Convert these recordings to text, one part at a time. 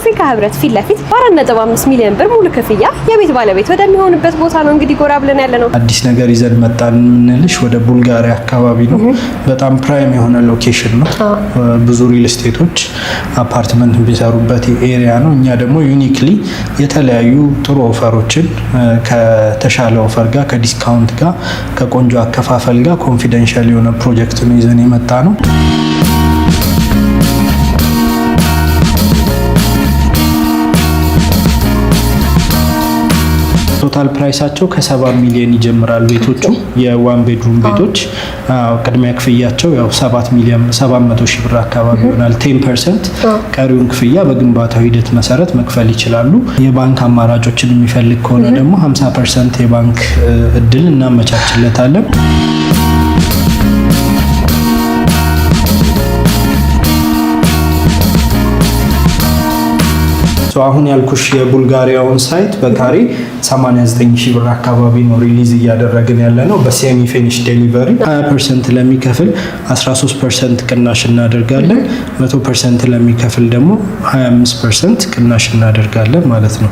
አፍሪካ ህብረት ፊት ለፊት በ4.5 ሚሊዮን ብር ሙሉ ክፍያ የቤት ባለቤት ወደሚሆንበት ቦታ ነው እንግዲህ ጎራ ብለን ያለነው። አዲስ ነገር ይዘን መጣን የምንልሽ ወደ ቡልጋሪያ አካባቢ ነው። በጣም ፕራይም የሆነ ሎኬሽን ነው። ብዙ ሪል ስቴቶች አፓርትመንት ቢሰሩበት ኤሪያ ነው። እኛ ደግሞ ዩኒክሊ የተለያዩ ጥሩ ኦፈሮችን ከተሻለ ኦፈር ጋር ከዲስካውንት ጋር ከቆንጆ አከፋፈል ጋር ኮንፊደንሻል የሆነ ፕሮጀክት ነው ይዘን የመጣ ነው። ቶታል ፕራይሳቸው ከ7 ሚሊዮን ይጀምራል። ቤቶቹ የዋን ቤድሩም ቤቶች ቅድሚያ ክፍያቸው ያው 700 ሺህ ብር አካባቢ ይሆናል። 10% ቀሪውን ክፍያ በግንባታው ሂደት መሰረት መክፈል ይችላሉ። የባንክ አማራጮችን የሚፈልግ ከሆነ ደግሞ 50% የባንክ እድል እናመቻችለታለን። አሁን ያልኩሽ የቡልጋሪያውን ሳይት በካሬ 89,000 ብር አካባቢ ነው ሪሊዝ እያደረግን ያለ ነው። በሴሚ ፊኒሽ ዴሊቨሪ 20% ለሚከፍል 13% ቅናሽ እናደርጋለን። 100% ለሚከፍል ደግሞ 25% ቅናሽ እናደርጋለን ማለት ነው።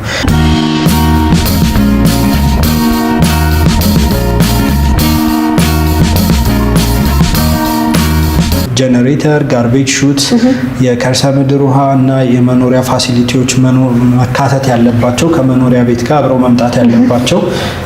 ጀነሬተር፣ ጋርቤጅ ሹት፣ የከርሰ ምድር ውሃ እና የመኖሪያ ፋሲሊቲዎች መካተት ያለባቸው ከመኖሪያ ቤት ጋር አብረው መምጣት ያለባቸው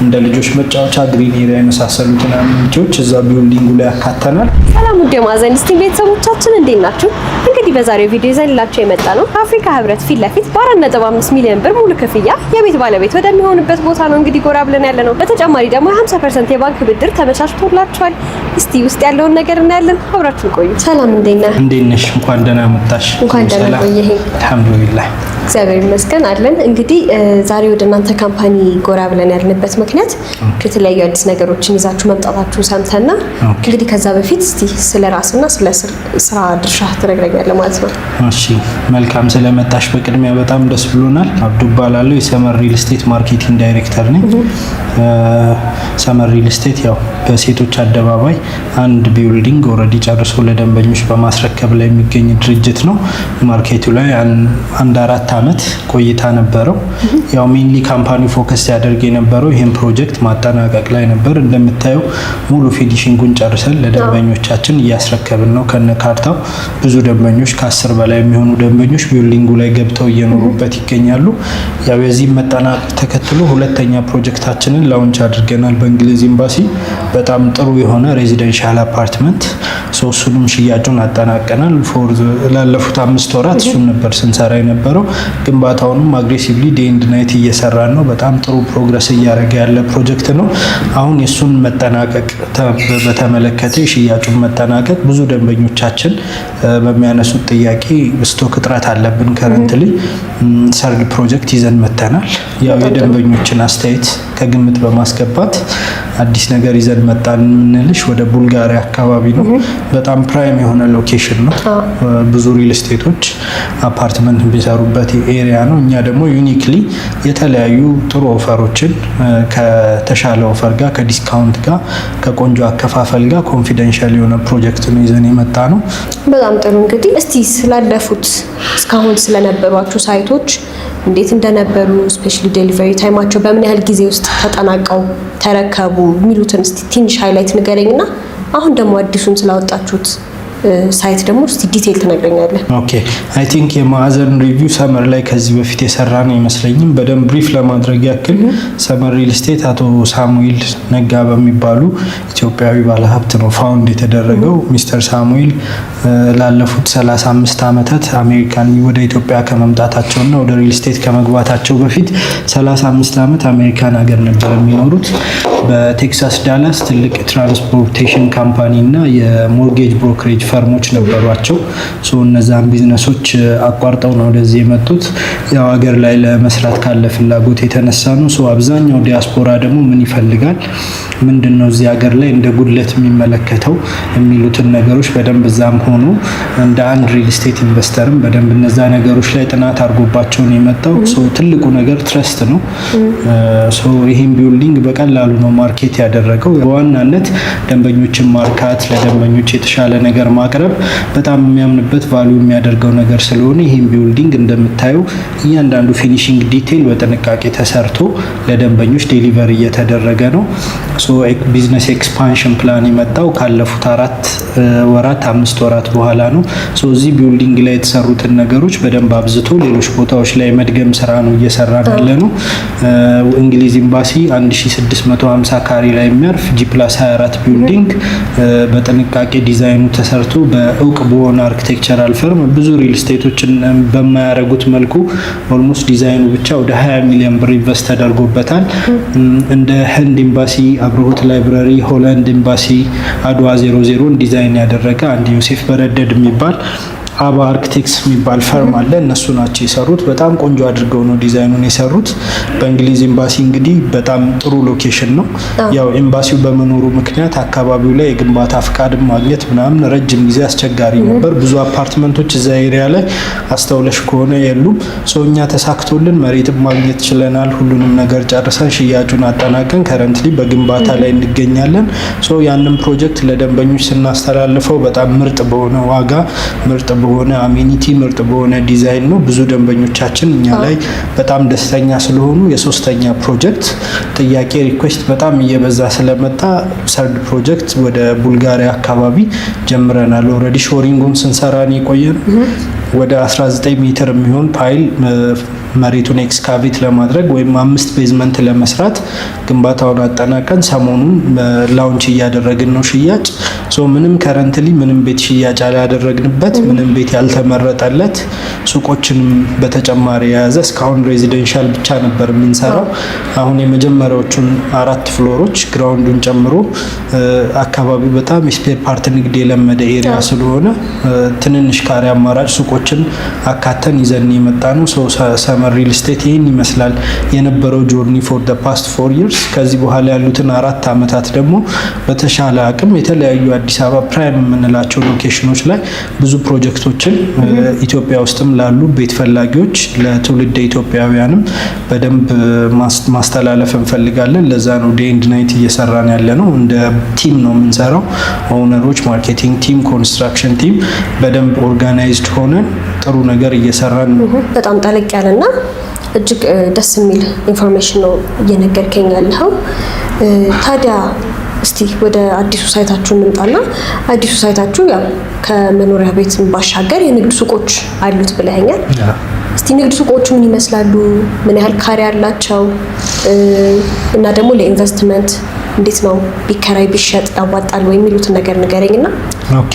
እንደ ልጆች መጫወቻ፣ ግሪን ኤሪያ የመሳሰሉትን አሚኒቲዎች እዛ ቢልዲንጉ ላይ ያካተናል። ሰላም ውድ የማዕዘን ስቲም ቤተሰቦቻችን እንዴት ናችሁ? እንግዲህ በዛሬው ቪዲዮ ይዘንላችሁ የመጣ ነው አፍሪካ ህብረት ፊት ለፊት በ4.5 ሚሊዮን ብር ሙሉ ክፍያ የቤት ባለቤት ወደሚሆንበት ቦታ ነው እንግዲህ ጎራ ብለን ያለ ነው። በተጨማሪ ደግሞ 50% የባንክ ብድር ተመቻችቶላችኋል። እስቲ ውስጥ ያለውን ነገር እናያለን። አብራችሁ ቆዩ። ሰላም እንዴት ነሽ? እንኳን ደህና መጣሽ። እንኳን ደህና ቆየህ። አልሐምዱሊላህ እግዚአብሔር ይመስገን አለን። እንግዲህ ዛሬ ወደ እናንተ ካምፓኒ ጎራ ብለን ያልንበት ምክንያት የተለያዩ አዲስ ነገሮችን ይዛችሁ መምጣታችሁ ሰምተና እንግዲህ ከዛ በፊት እስቲ ስለ ራስና ስለ ስራ ድርሻ ትነግረኛለህ ማለት ነው። እሺ መልካም፣ ስለመጣሽ በቅድሚያ በጣም ደስ ብሎናል። አብዱ እባላለሁ፣ የሰመር ሪል ስቴት ማርኬቲንግ ዳይሬክተር ነኝ። ሰመር ሪል ስቴት ያው በሴቶች አደባባይ አንድ ቢልዲንግ ኦልሬዲ ጨርሶ ለደንበኞች በማስረከብ ላይ የሚገኝ ድርጅት ነው። ማርኬቱ ላይ አንድ 4 ዓመት ቆይታ ነበረው። ያው ሜንሊ ካምፓኒው ፎከስ ያደርግ የነበረው ይሄን ፕሮጀክት ማጠናቀቅ ላይ ነበር። እንደምታየው ሙሉ ፊኒሺንጉን ጨርሰን ለደንበኞቻችን እያስረከብን ነው ከነ ካርታው። ብዙ ደንበኞች ከ10 በላይ የሚሆኑ ደንበኞች ቢልዲንጉ ላይ ገብተው እየኖሩበት ይገኛሉ። ያው የዚህ መጠናቀቅ ተከትሎ ሁለተኛ ፕሮጀክታችንን ላውንች አድርገናል በእንግሊዝ ኤምባሲ። በጣም ጥሩ የሆነ ሬዚደንሻል አፓርትመንት ሶስቱንም ሽያጩን አጠናቀናል። ላለፉት 5 ወራት እሱን ነበር ስንሰራ የነበረው። ግንባታውንም አግሬሲቭሊ ዴይ ኤንድ ናይት እየሰራን ነው። በጣም ጥሩ ፕሮግረስ እያደረገ ያለ ፕሮጀክት ነው። አሁን የሱን መጠናቀቅ በተመለከተ የሽያጩን መጠናቀቅ ብዙ ደንበኞቻችን በሚያነሱት ጥያቄ ስቶክ እጥረት አለብን ከረንትሊ ሰርድ ፕሮጀክት ይዘን መተናል። ያው የደንበኞችን አስተያየት ከግምት በማስገባት አዲስ ነገር ይዘን መጣን የምንልሽ ወደ ቡልጋሪያ አካባቢ ነው። በጣም ፕራይም የሆነ ሎኬሽን ነው። ብዙ ሪል ስቴቶች አፓርትመንት ቢሰሩበት ኤሪያ ነው። እኛ ደግሞ ዩኒክሊ የተለያዩ ጥሩ ኦፈሮችን ከተሻለ ኦፈር ጋር ከዲስካውንት ጋር ከቆንጆ አከፋፈል ጋር ኮንፊደንሻል የሆነ ፕሮጀክት ነው ይዘን የመጣ ነው። በጣም ጥሩ። እንግዲህ እስቲ ስላለፉት እስካሁን ስለነበሯችሁ ሳይቶች እንዴት እንደነበሩ፣ ስፔሻሊ ዴሊቨሪ ታይማቸው በምን ያህል ጊዜ ውስጥ ተጠናቀው ተረከቡ የሚሉትን እስቲ ትንሽ ሃይላይት ንገረኝና አሁን ደግሞ አዲሱን ስላወጣችሁት ሳይት ደግሞ እስቲ ዲቴል ትነግረኛለህ። ኦኬ አይ ቲንክ የማዕዘን ሪቪው ሰመር ላይ ከዚህ በፊት የሰራ ነው አይመስለኝም። በደንብ ብሪፍ ለማድረግ ያክል ሰመር ሪል ስቴት አቶ ሳሙኤል ነጋ በሚባሉ ኢትዮጵያዊ ባለሀብት ነው ፋውንድ የተደረገው። ሚስተር ሳሙኤል ላለፉት 35 ዓመታት አሜሪካን ወደ ኢትዮጵያ ከመምጣታቸውና ወደ ሪል ስቴት ከመግባታቸው በፊት 35 ዓመት አሜሪካን ሀገር ነበር የሚኖሩት። በቴክሳስ ዳላስ ትልቅ ትራንስፖርቴሽን ካምፓኒ እና የሞርጌጅ ብሮከሬጅ ፈርሞች ነበሯቸው። እነዛን ቢዝነሶች አቋርጠው ነው ወደዚህ የመጡት። ያው ሀገር ላይ ለመስራት ካለ ፍላጎት የተነሳ ነው። አብዛኛው ዲያስፖራ ደግሞ ምን ይፈልጋል፣ ምንድነው እዚህ ሀገር ላይ እንደ ጉድለት የሚመለከተው የሚሉትን ነገሮች በደንብ እዛም ሆኖ እንደ አንድ ሪል ስቴት ኢንቨስተርም በደንብ እነዛ ነገሮች ላይ ጥናት አድርጎባቸው ነው የመጣው። ትልቁ ነገር ትረስት ነው። ይሄን ቢልዲንግ በቀላሉ ነው ማርኬት ያደረገው። በዋናነት ደንበኞችን ማርካት፣ ለደንበኞች የተሻለ ነገር ለማቅረብ በጣም የሚያምንበት ቫልዩ የሚያደርገው ነገር ስለሆነ ይህም ቢልዲንግ እንደምታዩ እያንዳንዱ ፊኒሺንግ ዲቴይል በጥንቃቄ ተሰርቶ ለደንበኞች ዴሊቨሪ እየተደረገ ነው። ቢዝነስ ኤክስፓንሽን ፕላን የመጣው ካለፉት 5 ወራት በኋላ ነው። እዚህ ቢልዲንግ ላይ የተሰሩትን ነገሮች በደንብ አብዝቶ ሌሎች ቦታዎች ላይ መድገም ስራ ነው እየሰራን ያለ ነው። እንግሊዝ ኤምባሲ 1650 ካሬ ላይ የሚያርፍ G+24 ቢልዲንግ በጥንቃቄ ዲዛይኑ ተሰርቶ በእውቅ በሆነ አርኪቴክቸራል ፈርም ብዙ ሪል ስቴቶችን በማያረጉት መልኩ ኦልሞስት ዲዛይኑ ብቻ ወደ 20 ሚሊዮን ብር ኢንቨስት ተደርጎበታል። እንደ ህንድ ኤምባሲ፣ አብርሆት ላይብራሪ፣ ሆላንድ ኤምባሲ፣ አድዋ 00 ዲዛይን ያደረገ አንድ ዮሴፍ በረደድ የሚባል አባ አርክቴክትስ የሚባል ፈርም አለ። እነሱ ናቸው የሰሩት። በጣም ቆንጆ አድርገው ነው ዲዛይኑን የሰሩት። በእንግሊዝ ኤምባሲ እንግዲህ በጣም ጥሩ ሎኬሽን ነው። ያው ኤምባሲው በመኖሩ ምክንያት አካባቢው ላይ የግንባታ ፍቃድ ማግኘት ምናምን ረጅም ጊዜ አስቸጋሪ ነበር። ብዙ አፓርትመንቶች እዛ ኤሪያ ላይ አስተውለሽ ከሆነ የሉም። እኛ ተሳክቶልን መሬት ማግኘት ችለናል። ሁሉንም ነገር ጨርሰን ሽያጩን አጠናቀን ከረንትሊ በግንባታ ላይ እንገኛለን። ያንን ፕሮጀክት ለደንበኞች ስናስተላልፈው በጣም ምርጥ በሆነ ዋጋ ምርጥ በሆነ አሜኒቲ ምርጥ በሆነ ዲዛይን ነው። ብዙ ደንበኞቻችን እኛ ላይ በጣም ደስተኛ ስለሆኑ የሶስተኛ ፕሮጀክት ጥያቄ ሪኩዌስት በጣም እየበዛ ስለመጣ ሰርድ ፕሮጀክት ወደ ቡልጋሪያ አካባቢ ጀምረናል። ኦልሬዲ ሾሪንጉን ስንሰራ ነው የቆየን። ወደ 19 ሜትር የሚሆን ፓይል መሬቱን ኤክስካቬት ለማድረግ ወይም 5 ቤዝመንት ለመስራት ግንባታውን አጠናቀን ሰሞኑን ላውንች እያደረግን ነው ሽያጭ። ምንም ከረንትሊ ምንም ቤት ሽያጭ ያላደረግንበት ምንም ቤት ያልተመረጠለት ሱቆችንም በተጨማሪ የያዘ እስካሁን ሬዚደንሻል ብቻ ነበር የምንሰራው። አሁን የመጀመሪያዎቹን 4 ፍሎሮች ግራውንዱን ጨምሮ አካባቢው በጣም የስፔር ፓርት ንግድ የለመደ ኤሪያ ስለሆነ ትንንሽ ካሬ አማራጭ ሱቆችን አካተን ይዘን የመጣ ነው። ሰመር ሪል ስቴት ይህን ይመስላል የነበረው ጆርኒ ፎር ደ ፓስት 4 ይርስ። ከዚህ በኋላ ያሉትን 4 ዓመታት ደግሞ በተሻለ አቅም የተለያዩ አዲስ አበባ ፕራይም የምንላቸው ሎኬሽኖች ላይ ብዙ ፕሮጀክቶችን ኢትዮጵያ ውስጥም ላሉ ቤት ፈላጊዎች ለትውልድ ኢትዮጵያውያንም በደንብ ማስተላለፍ እንፈልጋለን። ለዛ ነው ዴይ ኤንድ ናይት እየሰራን ያለ ነው። እንደ ቲም ነው የምንሰራው። ኦውነሮች፣ ማርኬቲንግ ቲም፣ ኮንስትራክሽን ቲም በደንብ ኦርጋናይዝድ ሆነን ጥሩ ነገር እየሰራን ነው። በጣም ጠለቅ ያለና እጅግ ደስ የሚል ኢንፎርሜሽን ነው እየነገርከኝ ያለኸው። ታዲያ እስቲ ወደ አዲሱ ሳይታችሁ እንምጣና አዲሱ ሳይታችሁ ያው ከመኖሪያ ቤት ባሻገር የንግድ ሱቆች አሉት ብለኸኛል። እስቲ ንግድ ሱቆቹ ምን ይመስላሉ? ምን ያህል ካሬ አላቸው? እና ደግሞ ለኢንቨስትመንት እንዴት ነው ቢከራይ ቢሸጥ ያዋጣል ወይ የሚሉትን ነገር ንገረኝና። ኦኬ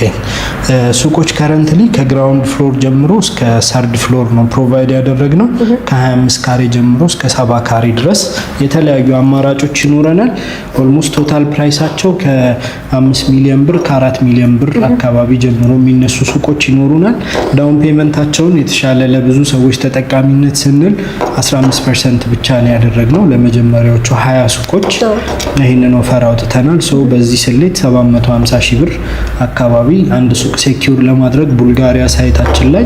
ሱቆች ከረንትሊ ከግራውንድ ፍሎር ጀምሮ እስከ ሰርድ ፍሎር ነው ፕሮቫይድ ያደረግነው። ከ25 ካሬ ጀምሮ እስከ 70 ካሬ ድረስ የተለያዩ አማራጮች ይኖረናል። ኦልሞስት ቶታል ፕራይሳቸው ከ5 ሚሊዮን ብር ከ4 ሚሊዮን ብር አካባቢ ጀምሮ የሚነሱ ሱቆች ይኖሩናል። ዳውን ፔመንታቸውን የተሻለ ለብዙ ሰዎች ተጠቃሚነት ስንል 15% ብቻ ነው ያደረግነው ለመጀመሪያዎቹ 20 ሱቆች። ይህንን ኦፈር አውጥተናል። በዚህ ስሌት 750 ሺህ ብር አካባቢ አንድ ሱቅ ሴኪዩር ለማድረግ ቡልጋሪያ ሳይታችን ላይ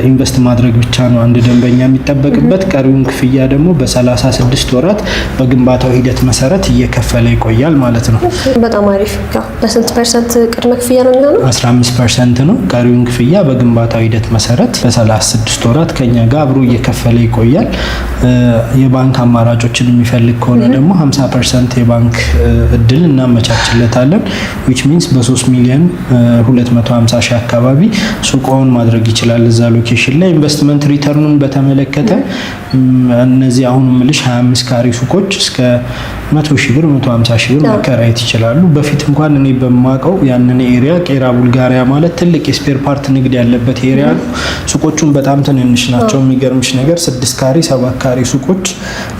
ኢንቨስት ማድረግ ብቻ ነው አንድ ደንበኛ የሚጠበቅበት። ቀሪውን ክፍያ ደግሞ በ36 ወራት በግንባታው ሂደት መሰረት እየከፈለ ይቆያል ማለት ነው። በጣም አሪፍ። በስንት ፐርሰንት ቅድመ ክፍያ ነው የሚሆነው? 15% ነው። ቀሪውን ክፍያ በግንባታው ሂደት መሰረት በ36 ወራት ከኛ ጋር አብሮ እየከፈለ ይቆያል። የባንክ አማራጮችን የሚፈልግ ከሆነ ደግሞ 50% የባንክ እድል እናመቻችለታለን። which means በ3 ሚሊዮን 250 ሺህ አካባቢ ሱቆውን ማድረግ ይችላል እዛ ሎኬሽን ላይ። ኢንቨስትመንት ሪተርኑን በተመለከተ እነዚህ አሁን ምልሽ 25 ካሬ ሱቆች እስከ 100 ሺህ ብር 150 ሺህ ብር መከራየት ይችላሉ። በፊት እንኳን እኔ በማውቀው ያንን ኤሪያ ቄራ ቡልጋሪያ ማለት ትልቅ የስፔር ፓርት ንግድ ያለበት ኤሪያ ነው። ሱቆቹን በጣም ትንንሽ ናቸው። የሚገርምሽ ነገር 6 ካሬ 7 ካሬ ሱቆች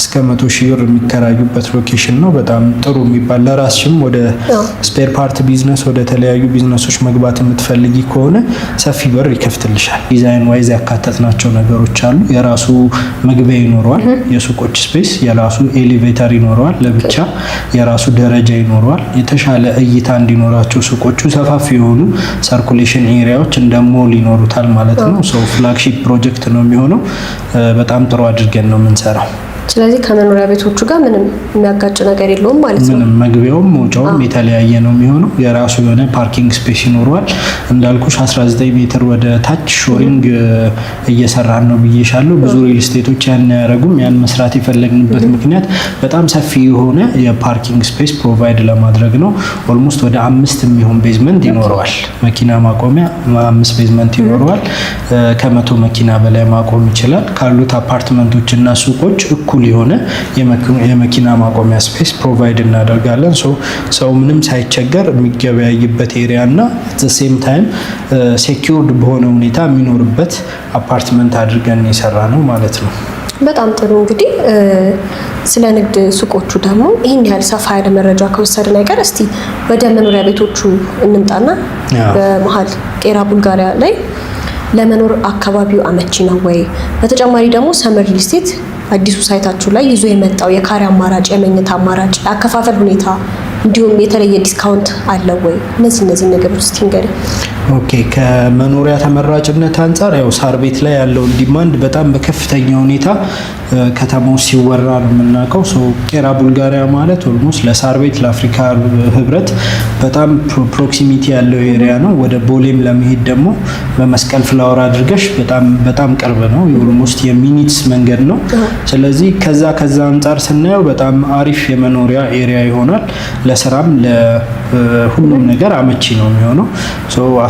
እስከ 100 ሺህ ብር የሚከራዩበት ሎኬሽን ነው። በጣም ጥሩ የሚባል ለራስሽም ወደ ስፔር ፓርት ቢዝነስ ወደ ተለያዩ ቢዝነሶች መግባት የምትፈልጊ ከሆነ ሰፊ በር ይከፍትልሻል። ዲዛይን ዋይዝ ያካተትናቸው ነገሮች አሉ። የራሱ መግቢያ ይኖረዋል። የሱቆች ስፔስ የራሱ ኤሌቬተር ይኖረዋል። ለብቻ የራሱ ደረጃ ይኖረዋል። የተሻለ እይታ እንዲኖራቸው ሱቆቹ ሰፋፊ የሆኑ ሰርኩሌሽን ኤሪያዎች እንደ ሞል ይኖሩታል ማለት ነው። ፍላግሺፕ ፕሮጀክት ነው የሚሆነው። በጣም ጥሩ አድርገን ነው የምንሰራው። ስለዚህ ከመኖሪያ ቤቶቹ ጋር ምንም የሚያጋጭ ነገር የለውም ማለት ነው። ምንም መግቢያውም መውጫውም የተለያየ ነው የሚሆነው። የራሱ የሆነ ፓርኪንግ ስፔስ ይኖረዋል። እንዳልኩሽ 19 ሜትር ወደ ታች ሾሪንግ እየሰራን ነው ብዬሻለሁ። ብዙ ሪል ስቴቶች ያን ያደረጉም። ያን መስራት የፈለግንበት ምክንያት በጣም ሰፊ የሆነ የፓርኪንግ ስፔስ ፕሮቫይድ ለማድረግ ነው። ኦልሞስት ወደ 5 የሚሆን ቤዝመንት ይኖረዋል። መኪና ማቆሚያ 5 ቤዝመንት ይኖረዋል። ከ100 መኪና በላይ ማቆም ይችላል። ካሉት አፓርትመንቶች እና ሱቆች እኩል የሆነ የመኪና ማቆሚያ ስፔስ ፕሮቫይድ እናደርጋለን። ሰው ምንም ሳይቸገር የሚገበያይበት ኤሪያ እና አት ዘ ሴም ታይም ሴኪዩርድ በሆነ ሁኔታ የሚኖርበት አፓርትመንት አድርገን የሰራ ነው ማለት ነው። በጣም ጥሩ። እንግዲህ ስለ ንግድ ሱቆቹ ደግሞ ይህን ያህል ሰፋ ያለ መረጃ ከወሰድን አይቀር እስቲ ወደ መኖሪያ ቤቶቹ እንምጣና በመሀል ቄራ ቡልጋሪያ ላይ ለመኖር አካባቢው አመቺ ነው ወይ? በተጨማሪ ደግሞ ሰመር ሪል ስቴት አዲሱ ሳይታችሁ ላይ ይዞ የመጣው የካሬ አማራጭ፣ የመኝታ አማራጭ፣ የአከፋፈል ሁኔታ እንዲሁም የተለየ ዲስካውንት አለው ወይ? እነዚህ ነገሮች እስቲ ንገሪኝ። ኦኬ፣ ከመኖሪያ ተመራጭነት አንጻር ያው ሳር ቤት ላይ ያለውን ዲማንድ በጣም በከፍተኛ ሁኔታ ከተማው ሲወራ ነው የምናውቀው። ቄራ ቡልጋሪያ ማለት ኦልሞስት ለሳር ቤት ለአፍሪካ ህብረት በጣም ፕሮክሲሚቲ ያለው ኤሪያ ነው። ወደ ቦሌም ለመሄድ ደግሞ በመስቀል ፍላወር አድርገሽ በጣም ቅርብ ነው። ኦልሞስት የሚኒትስ መንገድ ነው። ስለዚህ ከዛ አንጻር ስናየው በጣም አሪፍ የመኖሪያ ኤሪያ ይሆናል። ለስራም ለሁሉም ነገር አመቺ ነው የሚሆነው።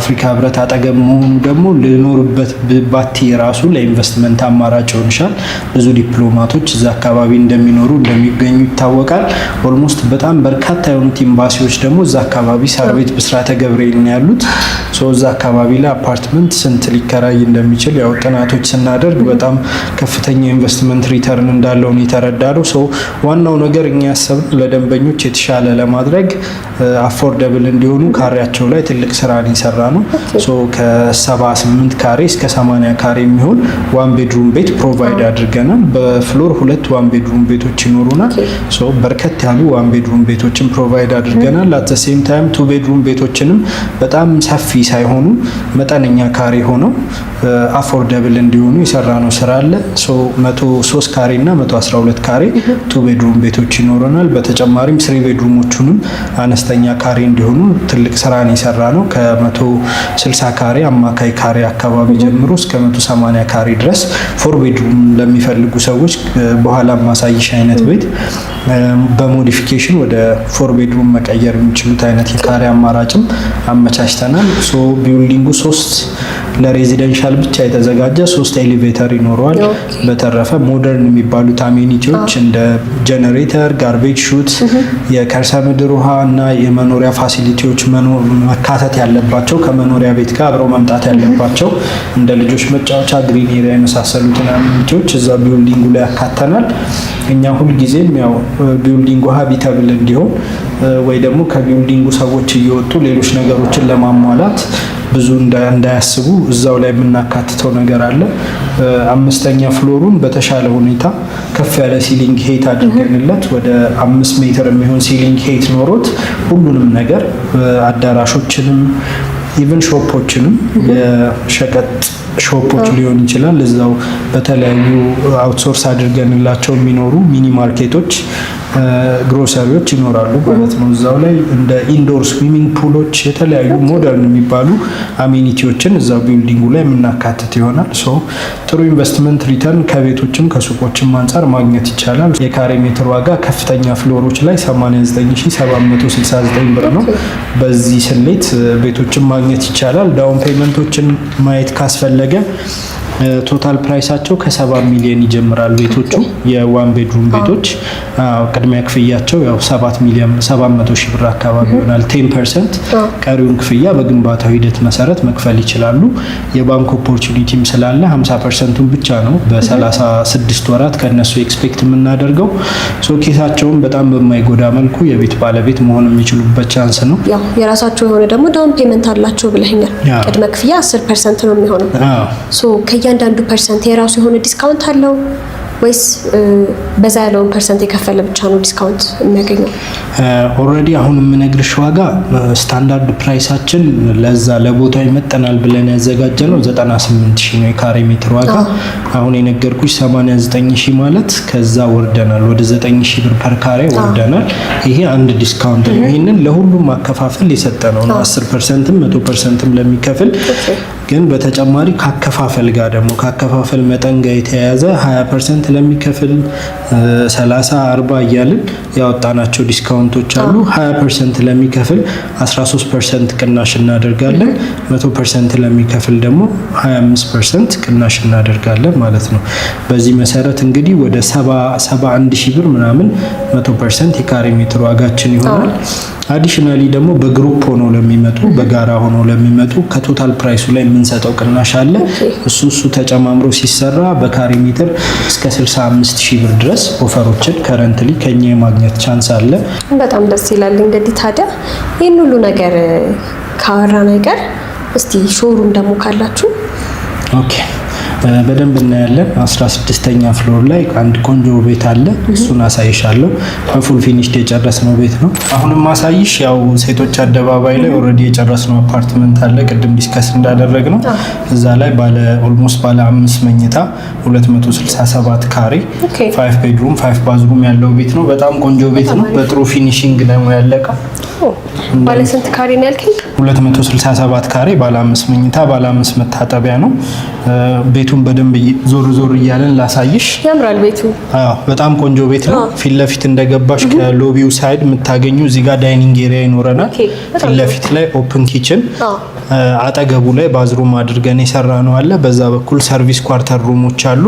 አፍሪካ ህብረት አጠገብ መሆኑ ደግሞ ልኖርበት ባቲ ራሱ ለኢንቨስትመንት አማራጭ ይሆንሻል። ብዙ ዲፕሎማቶች እዛ አካባቢ እንደሚገኙ ይታወቃል። ኦልሞስት በጣም በርካታ የሆኑት ኤምባሲዎች ደግሞ እዛ አካባቢ ሳር ቤት ብስራተ ገብርኤል ነው ያሉት። እዛ አካባቢ ላይ አፓርትመንት ስንት ሊከራይ እንደሚችል ያው ጥናቶች ስናደርግ በጣም ከፍተኛ ኢንቨስትመንት ሪተርን እንዳለው ነው የተረዳነው። ዋናው ነገር እኛ ያሰብነው ለደንበኞች የተሻለ ለማድረግ አፎርደብል እንዲሆኑ ካሬያቸው ላይ ትልቅ ስራን የሰራ ነው። ከ78 ካሬ እስከ 80 ካሬ የሚሆን ዋን ቤድሩም ቤት ፕሮቫይድ አድርገናል። በፍሎር 2 ዋን ቤድሩም ቤቶች ይኖሩናል። በርከት ያሉ ዋን ቤድሩም ቤቶችን ፕሮቫይድ አድርገናል። አት ዘ ሴም ታይም 2 ቤድሩም ቤቶችንም በጣም ሰፊ ሳይሆኑ መጠነኛ ካሬ ሆነው አፎርደብል እንዲሆኑ የሰራ ነው ስራ አለ። 103 ካሬ እና 112 ካሬ 2 ቤድሩም ቤቶች ይኖረናል። በተጨማሪም 3 ቤድሩሞቹንም አነስተኛ ካሬ እንዲሆኑ ትልቅ ስራን የሰራ ነው። ከ160 ካሬ አማካይ ካሬ አካባቢ ጀምሮ እስከ 180 ካሬ ድረስ 4 ቤድሩም ለሚፈልጉ ሰዎች በኋላ ማሳይሽ አይነት ቤት በሞዲፊኬሽን ወደ 4 ቤድሩም መቀየር የሚችሉት አይነት የካሬ አማራጭም አመቻችተናል። ቢልዲንጉ 3 ለሬዚደንሻል ብቻ የተዘጋጀ 3 ኤሌቬተር ይኖረዋል። በተረፈ ሞደርን የሚባሉት አሜኒቲዎች እንደ ጀነሬተር፣ ጋርቤጅ ሹት፣ የከርሰ ምድር ውሃ እና የመኖሪያ ፋሲሊቲዎች መካተት ያለባቸው ከመኖሪያ ቤት ጋር አብረው መምጣት ያለባቸው እንደ ልጆች መጫወቻ፣ ግሪን ኤሪያ የመሳሰሉትን አሜኒቲዎች እዛ ቢልዲንጉ ላይ ያካተናል። እኛ ሁልጊዜም ያው ቢልዲንጉ ሀቢታብል እንዲሆን ወይ ደግሞ ከቢልዲንጉ ሰዎች እየወጡ ሌሎች ነገሮችን ለማሟላት ብዙ እንዳያስቡ እዛው ላይ የምናካትተው ነገር አለ። 5ኛ ፍሎሩን በተሻለ ሁኔታ ከፍ ያለ ሲሊንግ ሄት አድርገንለት ወደ 5 ሜትር የሚሆን ሲሊንግ ሄት ኖሮት ሁሉንም ነገር አዳራሾችንም ኢቭን ሾፖችንም የሸቀጥ ሾፖች ሊሆን ይችላል እዛው በተለያዩ አውትሶርስ አድርገንላቸው የሚኖሩ ሚኒ ማርኬቶች፣ ግሮሰሪዎች ይኖራሉ ማለት ነው። እዛው ላይ እንደ ኢንዶር ስዊሚንግ ፑሎች፣ የተለያዩ ሞደርን የሚባሉ አሜኒቲዎችን እዛው ቢልዲንጉ ላይ የምናካትት ይሆናል። ጥሩ ኢንቨስትመንት ሪተርን ከቤቶችም ከሱቆችም አንጻር ማግኘት ይቻላል። የካሬ ሜትር ዋጋ ከፍተኛ ፍሎሮች ላይ 89769 ብር ነው። በዚህ ስሌት ቤቶችን ማግኘት ይቻላል። ዳውን ፔመንቶችን ማየት ካስፈለገ ቶታል ፕራይሳቸው ከ7 ሚሊዮን ይጀምራል። ቤቶቹ የዋን ቤድሩም ቤቶች ቅድሚያ ክፍያቸው ያው 700 ሺህ ብር አካባቢ ይሆናል። 10% ቀሪውን ክፍያ በግንባታው ሂደት መሰረት መክፈል ይችላሉ። የባንክ ኦፖርቹኒቲም ስላለ 50%ን ብቻ ነው በ36 ወራት ከነሱ ኤክስፔክት የምናደርገው። ኬሳቸውን በጣም በማይጎዳ መልኩ የቤት ባለቤት መሆን የሚችሉበት ቻንስ ነው። ያው የራሳቸው የሆነ ደግሞ ዳውን ፔመንት አላቸው ብለኛል። ቅድመ ክፍያ 10% ነው የሚሆነው። ከእያንዳንዱ ፐርሰንት የራሱ የሆነ ዲስካውንት አለው ወይስ በዛ ያለውን ፐርሰንት የከፈለ ብቻ ነው ዲስካውንት የሚያገኘው? ኦልሬዲ አሁን የምነግርሽ ዋጋ ስታንዳርድ ፕራይሳችን ለዛ ለቦታው ይመጠናል ብለን ያዘጋጀነው 98,000 ነው የካሬ ሜትር ዋጋ። አሁን የነገርኩሽ 89,000 ማለት ከዛ ወርደናል፣ ወደ 9,000 ብር ፐር ካሬ ወርደናል። ይሄ አንድ ዲስካውንት ነው። ይሄንን ለሁሉም ማከፋፈል የሰጠነው ነው 10%ም 100%ም ለሚከፍል ግን በተጨማሪ ካከፋፈል ጋር ደግሞ ካከፋፈል መጠን ጋር የተያያዘ 20% ለሚከፍል 30 40 እያልን ያወጣናቸው ዲስካውንቶች አሉ። 20% ለሚከፍል 13% ቅናሽ እናደርጋለን። 100% ለሚከፍል ደግሞ 25% ቅናሽ እናደርጋለን ማለት ነው። በዚህ መሰረት እንግዲህ ወደ 71,000 ብር ምናምን 100% የካሬ ሜትር ዋጋችን ይሆናል። አዲሽናሊ ደግሞ በግሩፕ ሆኖ ለሚመጡ በጋራ ሆኖ ለሚመጡ ከቶታል ፕራይሱ ላይ የምንሰጠው ቅናሽ አለ። እሱ ተጨማምሮ ሲሰራ በካሬ ሜትር እስከ 65,000 ብር ድረስ ኦፈሮችን ከረንትሊ ከኛ የማግኘት ቻንስ አለ። በጣም ደስ ይላል። እንግዲህ ታዲያ ይህን ሁሉ ነገር ካወራን አይቀር እስቲ ሾሩም ደግሞ ካላችሁ ኦኬ በደንብ እናያለን። 16ኛ ፍሎር ላይ አንድ ቆንጆ ቤት አለ። እሱን አሳይሻለሁ። በፉል ፊኒሽድ የጨረስነው ቤት ነው። አሁንም ማሳይሽ ያው ሴቶች አደባባይ ላይ ኦልሬዲ የጨረስነው አፓርትመንት አለ። ቅድም ዲስከስ እንዳደረግነው እዛ ላይ ኦልሞስት ባለ 5 መኝታ 267 ካሬ 5 ቤድሩም 5 ባዝሩም ያለው ቤት ነው። በጣም ቆንጆ ቤት ነው። በጥሩ ፊኒሺንግ ነው ያለቀው። ባለ ስንት ካሬ ነው ያልከኝ? 267 ካሬ ባለ 5 መኝታ ባለ 5 መታጠቢያ ነው። ቤቱን በደንብ ዞር እያለን ላሳይሽ። ያምራል ቤቱ። አዎ በጣም ቆንጆ ቤት ነው። ፊት ለፊት እንደገባሽ ከሎቢው ሳይድ የምታገኙ እዚህ ጋር ዳይኒንግ ኤሪያ ይኖረናል። ፊት ለፊት ላይ ኦፕን ኪችን፣ አጠገቡ ላይ ባዝሩም አድርገን የሰራ ነው አለ። በዛ በኩል ሰርቪስ ኳርተር ሩሞች አሉ።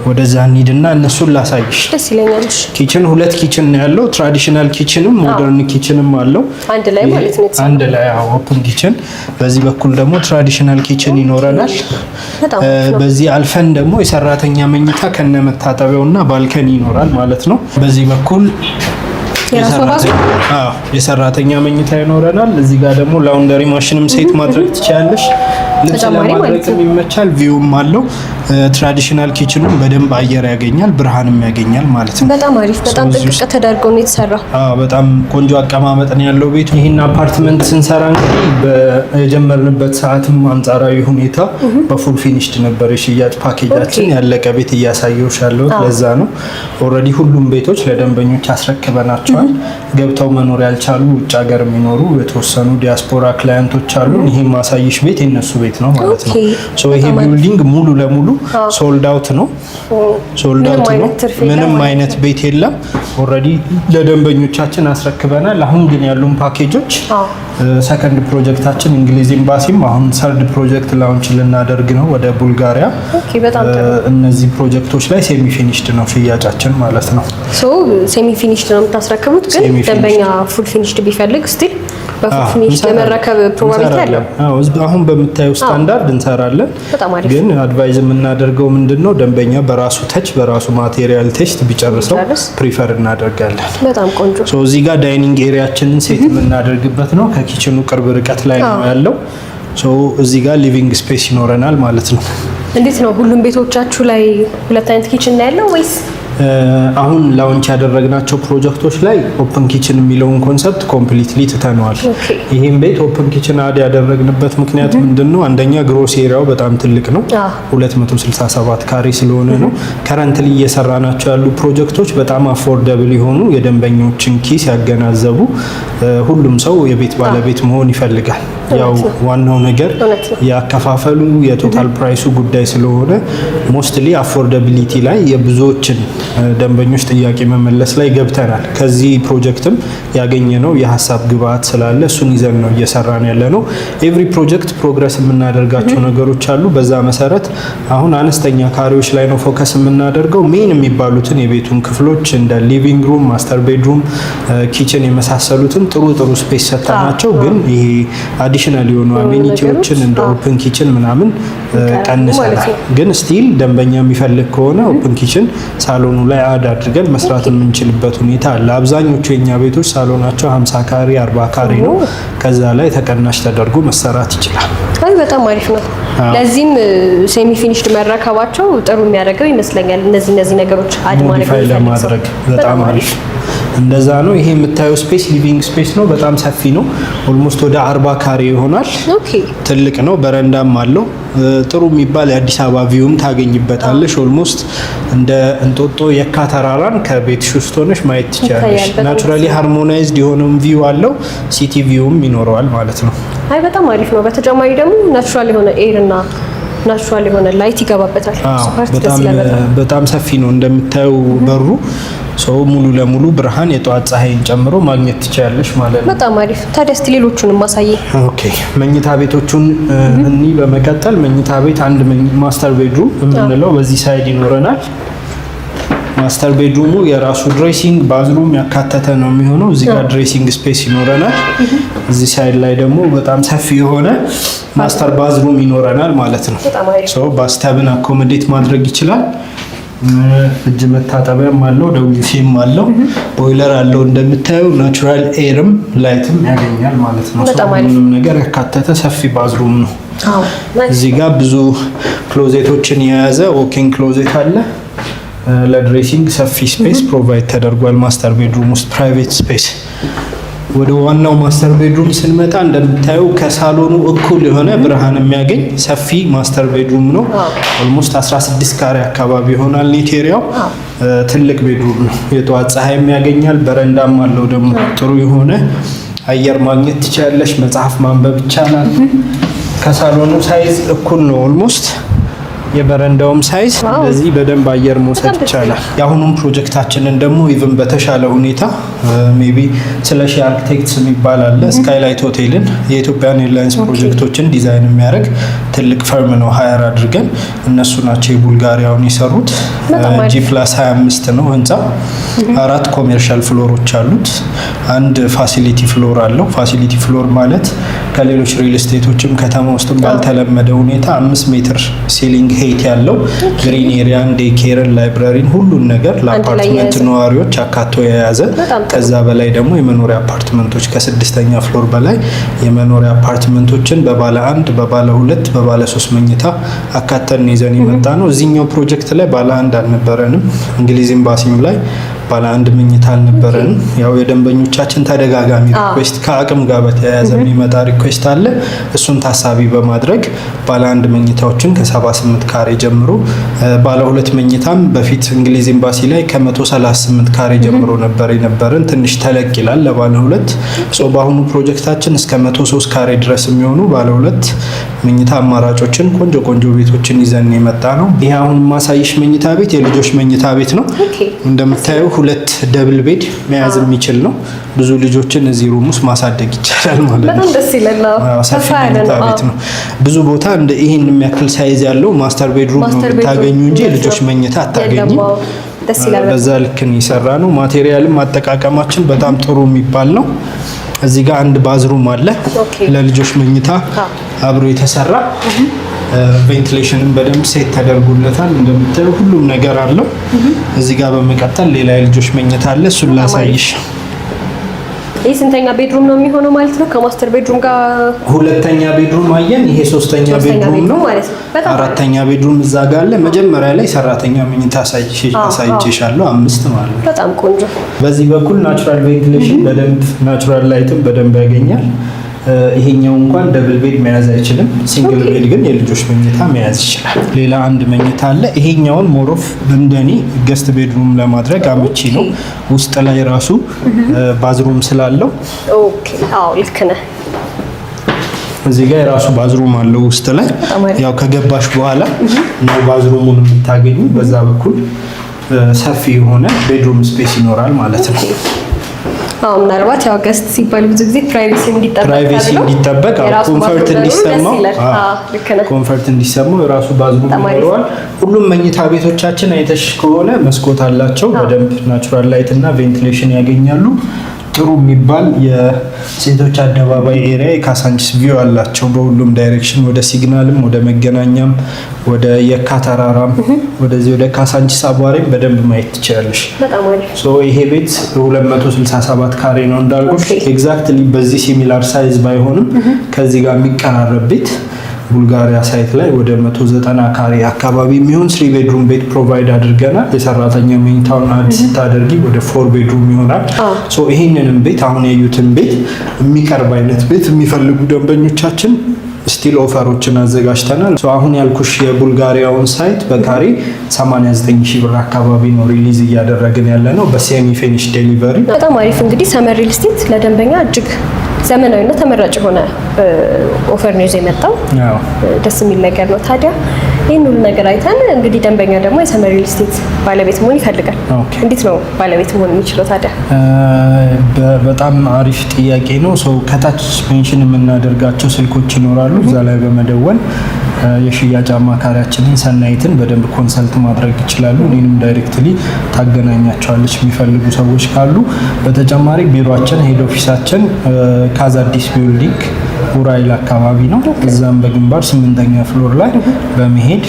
ወደዛ እንሂድና እነሱን ላሳይሽ። ደስ ይለኛል። ኪችን 2 ኪችን ነው ያለው። ትራዲሽናል ኪችንም ሞደርን ኪችንም አለው አንድ ላይ ማለት ነው። አንድ ላይ ኦፕን ኪችን፣ በዚህ በኩል ደግሞ ትራዲሽናል ኪችን ይኖረናል። በዚህ አልፈን ደግሞ የሰራተኛ መኝታ ከነ መታጠቢያውና ባልከኒ ይኖራል ማለት ነው። በዚህ በኩል የሰራተኛ መኝታ ይኖረናል። እዚህ ጋር ደግሞ ላውንደሪ ማሽንም ሴት ማድረግ ትችላለሽ። ልብስ ለማድረግ ይመቻል። ቪውም አለው። ትራዲሽናል ኪችኑም በደንብ አየር ያገኛል፣ ብርሃንም ያገኛል ማለት ነው። በጣም አሪፍ፣ በጣም ጥቅቅ ተደርጎ ነው የተሰራው። በጣም ቆንጆ አቀማመጥ ነው ያለው ቤቱ። ይሄን አፓርትመንት ስንሰራ እንግዲህ በጀመርንበት ሰዓትም አንጻራዊ ሁኔታ በፉል ፊኒሽድ ነበር የሽያጭ ፓኬጃችን። ያለቀ ቤት እያሳየሁሽ ያለሁት ለዛ ነው። ኦልሬዲ ሁሉም ቤቶች ለደንበኞች አስረክበናቸዋል። ገብተው መኖር ያልቻሉ ውጭ ሀገር የሚኖሩ የተወሰኑ ዲያስፖራ ክላየንቶች አሉ። ይሄ ማሳይሽ ቤት የነሱ ቤት ነው ማለት ነው። ይሄ ቢልዲንግ ሙሉ ለሙሉ ሶልድ አውት ነው። ምንም አይነት ቤት የለም። ኦልሬዲ ለደንበኞቻችን አስረክበናል። አሁን ግን ያሉን ፓኬጆች ሰከንድ ፕሮጀክታችን እንግሊዝ ኤምባሲም አሁን ሰርድ ፕሮጀክት ላውንች ልናደርግ ነው ወደ ቡልጋሪያ። እነዚህ ፕሮጀክቶች ላይ ሴሚ ፊኒሽድ ነው ሽያጫችን ማለት ነው። ሴሚ ፊኒሽድ ነው የምታስረክቡት፣ ግን ደንበኛ ፉል ፊኒሽድ ቢፈልግ ስቲል በፉል ፊኒሽድ የመረከብ ፕሮባቢሊቲ አለ። አሁን በምታዩ ስታንዳርድ እንሰራለን። ግን አድቫይዝ የምናደርገው ምንድነው ደንበኛ በራሱ ተች በራሱ ማቴሪያል ቴስት ቢጨርሰው ፕሪፈር እናደርጋለን። በጣም ቆንጆ። እዚህ ጋር ዳይኒንግ ኤሪያችንን ሴት የምናደርግበት ነው። ከኪችኑ ቅርብ ርቀት ላይ ነው ያለው። እዚህ ጋር ሊቪንግ ስፔስ ይኖረናል ማለት ነው። እንዴት ነው ሁሉም ቤቶቻችሁ ላይ 2 አይነት ኪችን ነው ያለው ወይስ? አሁን ላውንች ያደረግናቸው ፕሮጀክቶች ላይ ኦፕን ኪችን የሚለውን ኮንሰፕት ኮምፕሊትሊ ትተነዋል። ይሄን ቤት ኦፕን ኪችን አድ ያደረግንበት ምክንያት ምንድነው? አንደኛ ግሮስ ኤሪያው በጣም ትልቅ ነው፣ 267 ካሬ ስለሆነ ነው። ከረንትሊ እየሰራናቸው ያሉ ፕሮጀክቶች በጣም አፎርደብል የሆኑ የደንበኞችን ኪስ ያገናዘቡ፣ ሁሉም ሰው የቤት ባለቤት መሆን ይፈልጋል። ያው ዋናው ነገር ያከፋፈሉ የቶታል ፕራይሱ ጉዳይ ስለሆነ ሞስትሊ አፎርደቢሊቲ ላይ የብዙዎችን ደንበኞች ጥያቄ መመለስ ላይ ገብተናል። ከዚህ ፕሮጀክትም ያገኘነው የሀሳብ ግብአት ስላለ እሱን ይዘን ነው እየሰራን ያለ ነው። ኤቭሪ ፕሮጀክት ፕሮግረስ የምናደርጋቸው ነገሮች አሉ። በዛ መሰረት አሁን አነስተኛ ካሬዎች ላይ ነው ፎከስ የምናደርገው። ሜን የሚባሉትን የቤቱን ክፍሎች እንደ ሊቪንግ ሩም፣ ማስተር ቤድሩም፣ ኪችን የመሳሰሉትን ጥሩ ስፔስ ሰጥተናቸው ግን ይሄ አዲሽናል የሆኑ አሜኒቲዎችን እንደ ኦፕን ኪችን ምናምን ቀንሰናል። ግን ስቲል ደንበኛ የሚፈልግ ከሆነ ኦፕን ኪችን ሳሎን ሳሎኑ ላይ አድ አድርገን መስራት የምንችልበት ሁኔታ አለ። አብዛኞቹ የኛ ቤቶች ሳሎናቸው 50 ካሬ 40 ካሬ ነው። ከዛ ላይ ተቀናሽ ተደርጎ መሰራት ይችላል። አይ በጣም አሪፍ ነው። ለዚህም ሴሚ ፊኒሽድ መረከባቸው ጥሩ የሚያደርገው ይመስለኛል። እነዚህ ነገሮች አድ ማድረግ በጣም አሪፍ እንደዛ ነው። ይሄ የምታየው ስፔስ ሊቪንግ ስፔስ ነው። በጣም ሰፊ ነው። ኦልሞስት ወደ 40 ካሬ ይሆናል። ትልቅ ነው። በረንዳም አለው። ጥሩ የሚባል የአዲስ አበባ ቪውም ታገኝበታለሽ። ኦልሞስት እንደ እንጦጦ የካ ተራራን ከቤትሽ ውስጥ ሆነሽ ማየት ትችላለሽ። ናቹራሊ ሃርሞናይዝድ የሆነም ቪው አለው። ሲቲ ቪውም ይኖረዋል ማለት ነው። አይ በጣም አሪፍ ነው። በተጨማሪ ደግሞ ናቹራል የሆነ ኤር እና ናቹራል የሆነ ላይት ይገባበታል። በጣም ሰፊ ነው እንደምታየው በሩ ሰው ሙሉ ለሙሉ ብርሃን የጠዋት ፀሐይን ጨምሮ ማግኘት ትችላለሽ ማለት ነው። በጣም አሪፍ። ታዲያ እስቲ ሌሎቹንም ማሳየ። ኦኬ መኝታ ቤቶቹን እኒ በመቀጠል መኝታ ቤት አንድ ማስተር ቤድሩም የምንለው በዚህ ሳይድ ይኖረናል። ማስተር ቤድሩሙ የራሱ ድሬሲንግ ባዝሩም ያካተተ ነው የሚሆነው። እዚህ ጋር ድሬሲንግ ስፔስ ይኖረናል። እዚህ ሳይድ ላይ ደግሞ በጣም ሰፊ የሆነ ማስተር ባዝሩም ይኖረናል ማለት ነው። ሶ ባስታብን አኮሞዴት ማድረግ ይችላል። እጅ መታጠቢያም አለው፣ ደውልሲም አለው፣ ቦይለር አለው። እንደምታየው ናቹራል ኤርም ላይትም ያገኛል ማለት ነው። ሁሉንም ነገር ያካተተ ሰፊ ባዝሩም ነው። እዚህ ጋር ብዙ ክሎዜቶችን የያዘ ዎኪንግ ክሎዜት አለ። ለድሬሲንግ ሰፊ ስፔስ ፕሮቫይድ ተደርጓል ማስተር ቤድሩም ውስጥ ፕራይቬት ስፔስ። ወደ ዋናው ማስተር ቤድሩም ስንመጣ እንደምታየው ከሳሎኑ እኩል የሆነ ብርሃን የሚያገኝ ሰፊ ማስተር ቤድሩም ነው። ኦልሞስት 16 ካሬ አካባቢ ይሆናል ኔት ኤሪያው። ትልቅ ቤድሩም ነው። የጠዋት ፀሐይም ያገኛል። በረንዳም አለው። ደግሞ ጥሩ የሆነ አየር ማግኘት ትችላለሽ። መጽሐፍ ማንበብ ይቻላል። ከሳሎኑ ሳይዝ እኩል ነው ኦልሞስት የበረንዳውም ሳይዝ። ስለዚህ በደንብ አየር መውሰድ ይቻላል። የአሁኑም ፕሮጀክታችንን ደግሞ ኢቭን በተሻለ ሁኔታ ሜቢ ስለሺ አርኪቴክትስ የሚባል አለ። ስካይላይት ሆቴልን የኢትዮጵያን ኤርላይንስ ፕሮጀክቶችን ዲዛይን የሚያደርግ ትልቅ ፈርም ነው ሃየር አድርገን። እነሱ ናቸው የቡልጋሪያውን የሰሩት። G+25 ነው ህንፃው። 4 ኮሜርሻል ፍሎሮች አሉት። አንድ ፋሲሊቲ ፍሎር አለው። ፋሲሊቲ ፍሎር ማለት ከሌሎች ሪል ስቴቶችም ከተማ ውስጥም ባልተለመደ ሁኔታ 5 ሜትር ሲሊንግ ሄይት ያለው ግሪን ኤሪያን፣ ዴይኬርን፣ ላይብራሪን ሁሉን ነገር ለአፓርትመንት ነዋሪዎች አካቶ የያዘ ከዛ በላይ ደግሞ የመኖሪያ አፓርትመንቶች ከ6ኛ ፍሎር በላይ የመኖሪያ አፓርትመንቶችን በባለ 1 በባለ 2 በባለ 3 መኝታ አካተን ይዘን የመጣ ነው። እዚህኛው ፕሮጀክት ላይ ባለ 1 አልነበረንም። እንግሊዝ ኤምባሲም ላይ ባለ 1 መኝታ አልነበረንም። ያው የደንበኞቻችን ተደጋጋሚ ሪኩዌስት ከአቅም ጋር በተያያዘ የሚመጣ ሪኩዌስት አለ። እሱን ታሳቢ በማድረግ ባለ 1 መኝታዎችን ከ78 ካሬ ጀምሮ ባለ 2 መኝታም በፊት እንግሊዝ ኤምባሲ ላይ ከ138 ካሬ ጀምሮ ነበር የነበረን። ትንሽ ተለቅ ይላል ለባለ 2። በአሁኑ ፕሮጀክታችን እስከ 103 ካሬ ድረስ የሚሆኑ ባለ 2 መኝታ አማራጮችን ቆንጆ ቤቶችን ይዘን የመጣ ነው። ይሄ አሁን ማሳይሽ መኝታ ቤት የልጆች መኝታ ቤት ነው። እንደምታየው 2 ደብል ቤድ መያዝ የሚችል ነው። ብዙ ልጆችን እዚህ ሩም ውስጥ ማሳደግ ይቻላል ማለት ነው። በጣም ደስ ይላል። ሰፊ መኝታ ቤት ነው። ብዙ ቦታ እንደ ይሄን የሚያክል ሳይዝ ያለው ማስተር ቤድሩም ነው የምታገኙ እንጂ የልጆች መኝታ አታገኙ። በዛ ልክ ነው የሰራ ነው። ማቴሪያልም አጠቃቀማችን በጣም ጥሩ የሚባል ነው። እዚህ ጋር አንድ ባዝሩም አለ ለልጆች መኝታ አብሮ የተሰራ ቬንቲሌሽንን በደንብ ሴት ተደርጎለታል። እንደምታየው ሁሉም ነገር አለው። እዚህ ጋር በመቀጠል ሌላ የልጆች መኝታ አለ። እሱን ላሳይሽ። ይህ ስንተኛ ቤድሩም ነው የሚሆነው ማለት ነው? ከማስተር ቤድሩም ጋር 2ኛ ቤድሩም አየን። ይሄ 3ኛ ቤድሩም ነው ማለት ነው። 4ኛ ቤድሩም እዛ ጋር አለ። መጀመሪያ ላይ ሰራተኛ መኝታ አሳይቼሻለሁ 5 ማለት ነው። በጣም ቆንጆ። በዚህ በኩል ናቹራል ቬንቲሌሽን በደንብ ናቹራል ላይትም በደንብ ያገኛል። ይሄኛው እንኳን ደብል ቤድ መያዝ አይችልም። ሲንግል ቤድ ግን የልጆች መኝታ መያዝ ይችላል። ሌላ አንድ መኝታ አለ። ይሄኛውን ሞሮፍ እንደኔ ገስት ቤድሩም ለማድረግ አመቺ ነው። ውስጥ ላይ ራሱ ባዝሩም ስላለው ኦኬ። አዎ ልክ ነህ። እዚህ ጋር የራሱ ባዝሩም አለው ውስጥ ላይ። ያው ከገባሽ በኋላ ነው ባዝሩሙን የምታገኙ። በዛ በኩል ሰፊ የሆነ ቤድሩም ስፔስ ይኖራል ማለት ነው። ምናልባት ያው ገስት ሲባል ብዙ ጊዜ ፕራይቬሲ እንዲጠበቅ ኮንፈርት እንዲሰማው የራሱ ባዝሩም ይኖረዋል። ሁሉም መኝታ ቤቶቻችን አይተሽ ከሆነ መስኮት አላቸው። በደንብ ናቹራል ላይት እና ቬንቲሌሽን ያገኛሉ። ጥሩ የሚባል የሴቶች አደባባይ ኤሪያ የካሳንቺስ ቪው አላቸው በሁሉም ዳይሬክሽን፣ ወደ ሲግናልም፣ ወደ መገናኛም፣ ወደ የካ ተራራም፣ ወደዚህ ወደ ካሳንቺስ አቧሬም በደንብ ማየት ትችላለሽ። ይሄ ቤት 267 ካሬ ነው እንዳልኩሽ። ኤግዛክትሊ በዚህ ሲሚላር ሳይዝ ባይሆንም ከዚህ ጋር የሚቀራረብ ቤት ቡልጋሪያ ሳይት ላይ ወደ 190 ካሬ አካባቢ የሚሆን 3 ቤድሩም ቤት ፕሮቫይድ አድርገናል። የሰራተኛ መኝታውን አዲስ ስታደርጊ ወደ 4 ቤድሩም ይሆናል። ይሄንንም ቤት አሁን ያዩትን ቤት የሚቀርብ አይነት ቤት የሚፈልጉ ደንበኞቻችን ስቲል ኦፈሮችን አዘጋጅተናል። አሁን ያልኩሽ የቡልጋሪያውን ሳይት በካሬ 89,000 ብር አካባቢ ነው ሪሊዝ እያደረግን ያለ ነው በሴሚ ፊኒሽ ዴሊቨሪ። በጣም አሪፍ። እንግዲህ ሰመር ሪል ስቴት ለደንበኛ እጅግ ዘመናዊና ተመራጭ የሆነ ኦፈር ነው የመጣው። ደስ የሚል ነገር ነው። ታዲያ ይህን ሁሉ ነገር አይተን እንግዲህ ደንበኛ ደግሞ የሰመር ሪል ስቴት ባለቤት መሆን ይፈልጋል። እንዴት ነው ባለቤት መሆን የሚችለው ታዲያ? በጣም አሪፍ ጥያቄ ነው። ከታች ሜንሽን የምናደርጋቸው ስልኮች ይኖራሉ። እዛ ላይ በመደወል የሽያጭ አማካሪያችንን ሰናይትን በደንብ ኮንሰልት ማድረግ ይችላሉ። እኔንም ዳይሬክትሊ ታገናኛቸዋለች የሚፈልጉ ሰዎች ካሉ። በተጨማሪ ቢሮአችን ሄድ ኦፊሳችን ካዛዲስ ቢልዲንግ ኡራኤል አካባቢ ነው። እዛም በግንባር 8ኛ ፍሎር ላይ በመሄድ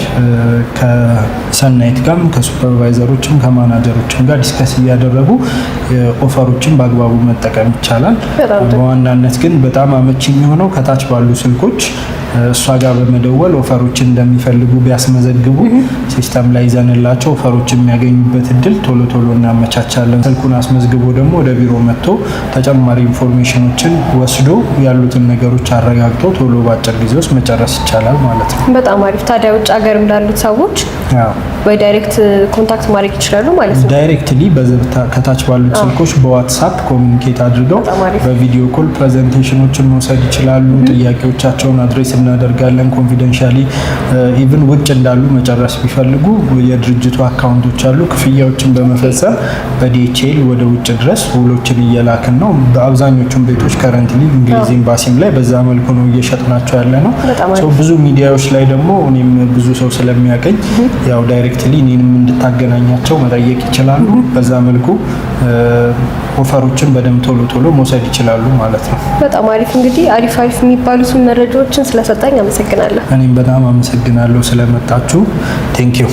ከሰናይት ጋርም ከሱፐርቫይዘሮችም ከማናጀሮችም ጋር ዲስከስ እያደረጉ ኦፈሮችን በአግባቡ መጠቀም ይቻላል። በዋናነት ግን በጣም አመቺ የሚሆነው ከታች ባሉ ስልኮች እሷ ጋር በመደወል ኦፈሮችን እንደሚፈልጉ ቢያስመዘግቡ ሲስተም ላይ ይዘንላቸው ኦፈሮችን የሚያገኙበት እድል ቶሎ ቶሎ እናመቻቻለን። ስልኩን አስመዝግቦ ደግሞ ወደ ቢሮ መጥቶ ተጨማሪ ኢንፎርሜሽኖችን ወስዶ ያሉትን ነገሮች አረጋግጦ ቶሎ በአጭር ጊዜ ውስጥ መጨረስ ይቻላል ማለት ነው። በጣም አሪፍ። ታዲያ ውጭ ሀገር እንዳሉት ሰዎች ወይ ዳይሬክት ኮንታክት ማድረግ ይችላሉ ማለት ነው? ዳይሬክትሊ ከታች ባሉት ስልኮች በዋትሳፕ ኮሚኒኬት አድርገው በቪዲዮ ኮል ፕሬዘንቴሽኖችን መውሰድ ይችላሉ። ጥያቄዎቻቸውን አድሬስ እናደርጋለን ኮንፊደንሻሊ። ኢቭን ውጭ እንዳሉ መጨረስ ቢፈልጉ የድርጅቱ አካውንቶች አሉ። ክፍያዎችን በመፈጸም በዲኤችኤል ወደ ውጭ ድረስ ውሎችን እየላክን ነው። በአብዛኞቹም ቤቶች ከረንትሊ እንግሊዝ ኤምባሲም ላይ በዛ መልኩ ነው እየሸጥናቸው ያለ ነው። ብዙ ሚዲያዎች ላይ ደግሞ እኔም ብዙ ሰው ስለሚያገኝ ያው ዳይሬክትሊ እኔንም እንድታገናኛቸው መጠየቅ ይችላሉ። በዛ መልኩ ኦፈሮችን በደንብ ቶሎ ቶሎ መውሰድ ይችላሉ ማለት ነው። በጣም አሪፍ። እንግዲህ አሪፍ የሚባሉትን መረጃዎችን ስለሰጣኝ አመሰግናለሁ። እኔም በጣም አመሰግናለሁ ስለመጣችሁ። ቴንክ ዩ።